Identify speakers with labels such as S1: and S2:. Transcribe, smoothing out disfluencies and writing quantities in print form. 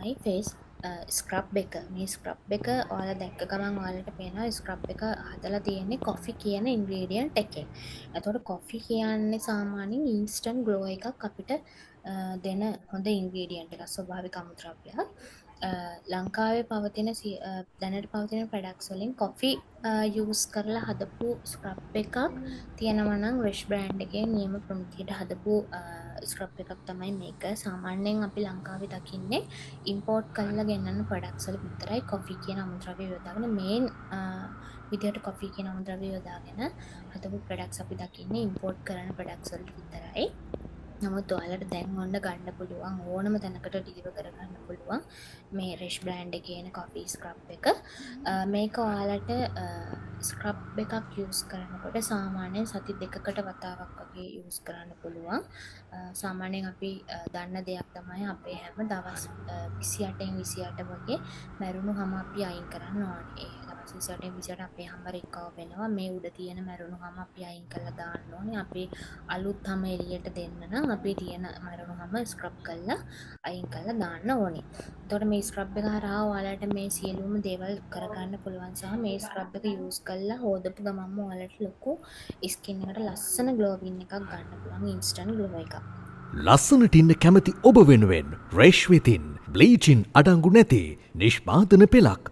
S1: තමයි face scrub එක. මේ ස්ක්‍රබ් එක ඔයාලා දැක්ක ගමන් ඔයාලට පේනවා ස්ක්‍රබ් එක හදලා තියෙන්නේ කොෆි කියන ඉන්ග්‍රීඩියන්ට් එකෙන්. එතකොට කොෆි කියන්නේ සාමාන්‍යයෙන් ඉන්ස්ටන්ට් ග්ලෝ එකක් අපිට දෙන හොඳ ඉන්ග්‍රීඩියන්ට් එකක්, ස්වභාවික අමුද්‍රව්‍යයක්. ලංකාවේ පවතින දැනට පවතින ප්‍රොඩක්ට්ස් වලින් කොෆි යූස් කරලා හදපු ස්ක්‍රබ් එකක් තියෙනවා නම් රෙෂ් බ්‍රෑන්ඩ් එකේ නියම ප්‍රමිතියට හදපු ස්ක්‍රබ් එකක් තමයි මේක. සාමාන්‍යයෙන් අපි ලංකාවේ දකින්නේ ඉම්පෝර්ට් කරලා ගෙන්නන ප්‍රොඩක්ට්ස් වල විතරයි කොෆි කියන අමුද්‍රව්‍ය යොදාගෙන මේන් විදියට කොෆි කියන අමුද්‍රව්‍ය යොදාගෙන හදපු ප්‍රොඩක්ට්ස් අපි දකින්නේ ඉම්පෝර්ට් කරන ප්‍රොඩක්ට්ස් වලට විතරයි. නමුත් ඔයාලට දැන් ඔන්න ගන්න පුළුවන් ඕනම තැනකට ඩිලිවර් කරගන්න පුළුවන් මේ රෙෂ් බ්‍රෑන්ඩ් එකේ එන කොෆි ස්ක්‍රබ් එක. මේක ඔයාලට ස්ක්‍රබ් එකක් යූස් කරනකොට සාමාන්‍යයෙන් සති දෙකකට වතාවක් වගේ යූස් කරන්න පුළුවන්. සාමාන්‍යයෙන් අපි දන්න දෙයක් තමයි අපේ හැම දවස් 28න් 28 වගේ මැරුණු හැම අපි අයින් කරන්න ඕනේ. දවස් 28න් 28 අපේ හැම රිකවර් වෙනවා. මේ උඩ තියෙන මැරුණු හැම අපි අයින් කරලා දාන්න ඕනේ. අපේ අලුත් හැම එළියට දෙන්න නම් අපි තියෙන මැරුණු හැම ස්ක්‍රබ් කරලා අයින් කරලා දාන්න ඕනේ. එතකොට මේ ස්ක්‍රබ් එක හරහා ඔයාලට මේ සියලුම දේවල් කරගන්න පුළුවන් සහ මේ ස්ක්‍රබ් එක යූස් කරලා හොදපු ගමන්ම ඔයාලට ලොකු ස්කින් එකට ලස්සන ග්ලෝවින් එකක් ගන්න පුළුවන්, ඉන්ස්ටන්ට් ග්ලෝ එකක්.
S2: ලස්සනට ඉන්න කැමති ඔබ වෙනුවෙන් රේෂ් වෙතින් බ්ලීචින් අඩංගු නැති නිෂ්පාදන පෙළක්